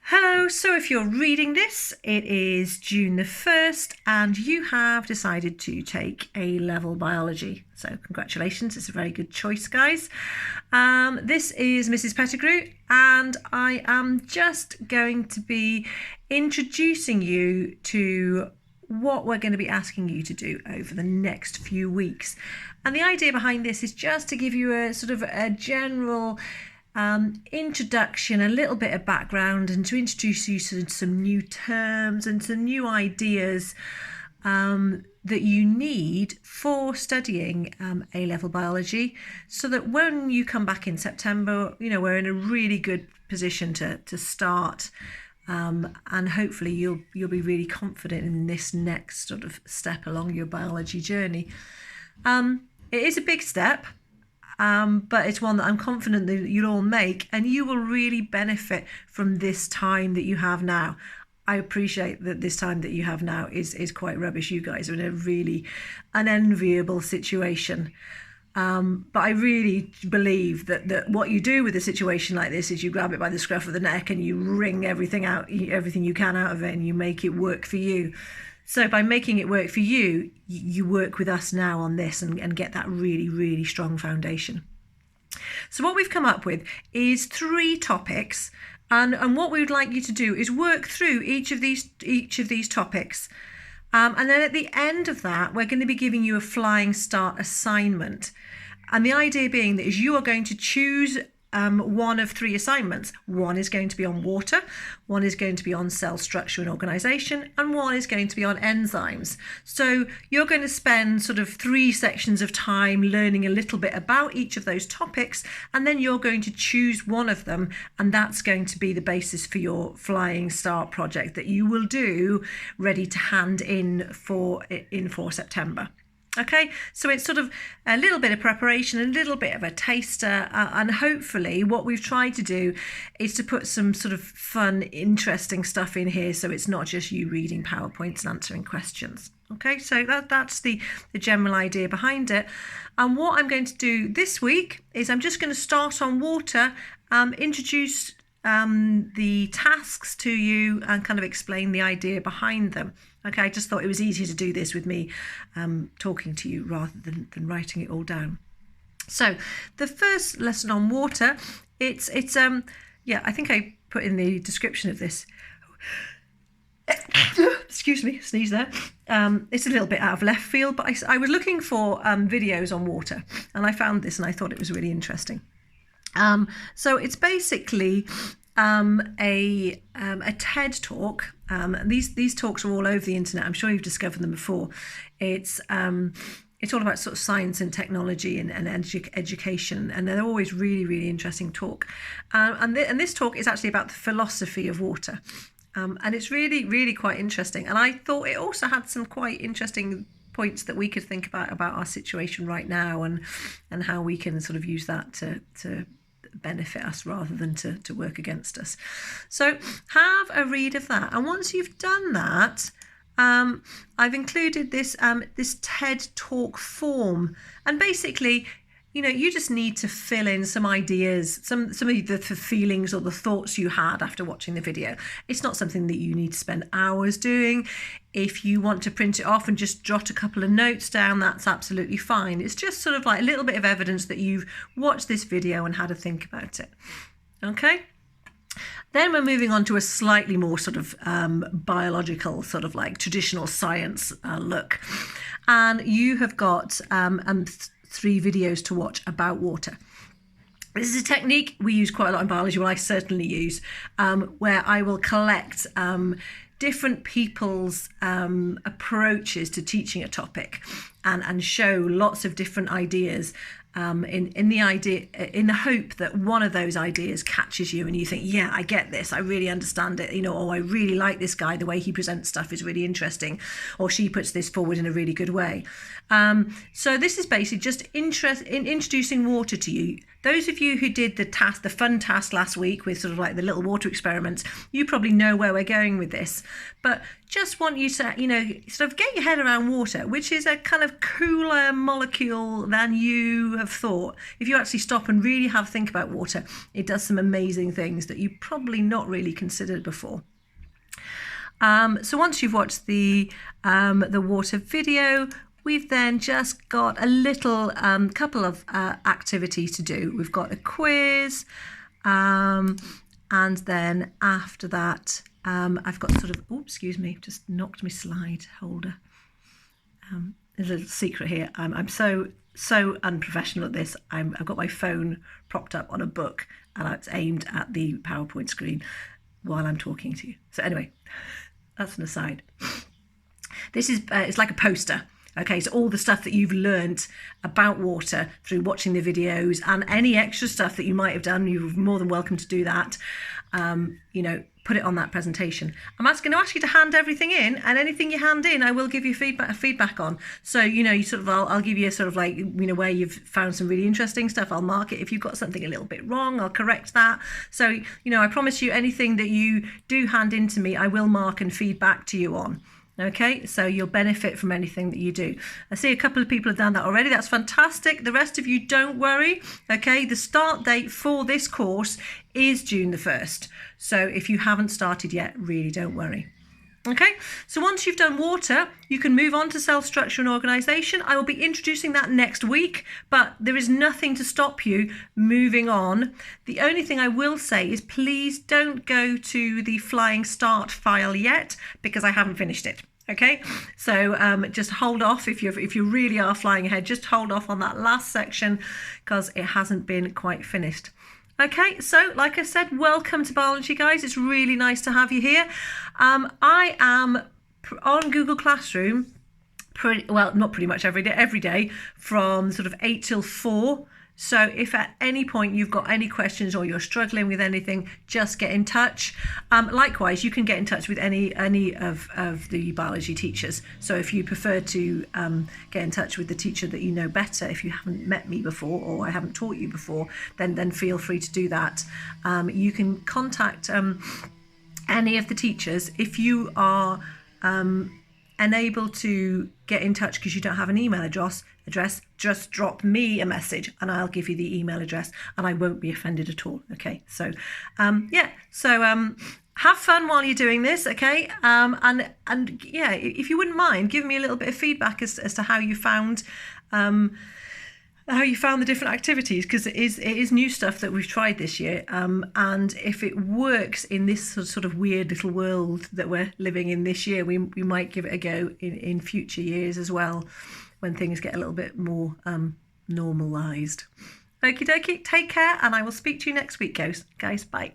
Hello, so if you're reading this, it is June the 1st and you have decided to take A-level biology. So congratulations, it's a very good choice, guys. This is Mrs. Pettigrew and I am just going to be introducing you to what we're going to be asking you to do over the next few weeks. And the idea behind this is just to give you a sort of a general introduction, a little bit of background, and to introduce you to some new terms and some new ideas that you need for studying A-level biology, so that when you come back in September, you know, we're in a really good position to start, and hopefully you'll be really confident in this next sort of step along your biology journey. It is a big step. But it's one that I'm confident that you'll all make, and you will really benefit from this time that you have now. I appreciate that this time that you have now is quite rubbish. You guys are in a really unenviable situation. But I really believe that what you do with a situation like this is you grab it by the scruff of the neck and you wring everything you can out of it, and you make it work for you. So by making it work for you, you work with us now on this and get that really, really strong foundation. So what we've come up with is 3 topics, and what we would like you to do is work through each of these topics. And then at the end of that, we're going to be giving you a flying start assignment. And the idea being that is you are going to choose one of 3 assignments. One is going to be on water, one is going to be on cell structure and organisation, and one is going to be on enzymes. So you're going to spend sort of 3 sections of time learning a little bit about each of those topics, and then you're going to choose one of them, and that's going to be the basis for your Flying Start project that you will do ready to hand in for September. Okay, so it's sort of a little bit of preparation, a little bit of a taster, and hopefully what we've tried to do is to put some sort of fun, interesting stuff in here, so it's not just you reading PowerPoints and answering questions. Okay, so that's the general idea behind it. And what I'm going to do this week is I'm just going to start on water, introduce the tasks to you and kind of explain the idea behind them. Okay, I just thought it was easier to do this with me talking to you rather than writing it all down. So the first lesson on water, it's I think I put in the description of this. Excuse me, sneeze there. It's a little bit out of left field, but I was looking for videos on water, and I found this, and I thought it was really interesting. So it's basically a TED talk. These talks are all over the internet. I'm sure you've discovered them before. It's all about sort of science and technology and education, and they're always really, really interesting talk. And this talk is actually about the philosophy of water, and it's really, really quite interesting. And I thought it also had some quite interesting points that we could think about our situation right now, and how we can sort of use that to benefit us rather than to work against us. So have a read of that, and once you've done that, I've included this TED Talk form, and basically, you know, you just need to fill in some ideas, some of the feelings or the thoughts you had after watching the video. It's not something that you need to spend hours doing. If you want to print it off and just jot a couple of notes down, that's absolutely fine. It's just sort of like a little bit of evidence that you've watched this video and had to think about it. Okay? Then we're moving on to a slightly more sort of biological, sort of like traditional science look. And you have got 3 videos to watch about water. This is a technique we use quite a lot in biology, well, I certainly use, where I will collect different people's approaches to teaching a topic and show lots of different ideas in the hope that one of those ideas catches you and you think, yeah, I get this, I really understand it, you know, or I really like this guy, the way he presents stuff is really interesting, or she puts this forward in a really good way. So this is basically just interest in introducing water to you those of you who did the fun task last week with sort of like the little water experiments, you probably know where we're going with this. But just want you to, sort of get your head around water, which is a kind of cooler molecule than you have thought. If you actually stop and really have a think about water, it does some amazing things that you probably not really considered before. So once you've watched the water video, we've then just got a little couple of activities to do. We've got a quiz, and then after that, I've got sort of, excuse me, just knocked my slide holder. A little secret here. I'm so unprofessional at this. I've got my phone propped up on a book and it's aimed at the PowerPoint screen while I'm talking to you. So anyway, that's an aside. This is it's like a poster. Okay, so all the stuff that you've learnt about water through watching the videos and any extra stuff that you might have done, you're more than welcome to do that. Put it on that presentation. I'm going to ask you to hand everything in, and anything you hand in, I will give you feedback on. So, I'll give you sort of like, where you've found some really interesting stuff. I'll mark it. If you've got something a little bit wrong, I'll correct that. So, I promise you anything that you do hand in to me, I will mark and feedback to you on. Okay, so you'll benefit from anything that you do. I see a couple of people have done that already. That's fantastic. The rest of you, don't worry. Okay, the start date for this course is June the 1st. So if you haven't started yet, really don't worry. Okay, so once you've done water, you can move on to cell structure and organisation. I will be introducing that next week, but there is nothing to stop you moving on. The only thing I will say is please don't go to the flying start file yet, because I haven't finished it. Okay, so just hold off if you really are flying ahead. Just hold off on that last section because it hasn't been quite finished. Okay, so like I said, welcome to biology, guys. It's really nice to have you here. I am on Google Classroom, not pretty much every day from sort of 8 till 4. So if at any point you've got any questions or you're struggling with anything, just get in touch. Likewise, you can get in touch with any of the biology teachers. So if you prefer to get in touch with the teacher that you know better, if you haven't met me before or I haven't taught you before, then feel free to do that. You can contact any of the teachers. If you are unable to get in touch because you don't have an email address, just drop me a message and I'll give you the email address and I won't be offended at all. Okay, so have fun while you're doing this. Okay, and if you wouldn't mind, give me a little bit of feedback as to how you found the different activities, because it is new stuff that we've tried this year, and if it works in this sort of weird little world that we're living in this year, we might give it a go in future years as well, when things get a little bit more normalised. Okie dokie, take care, and I will speak to you next week, guys. Bye.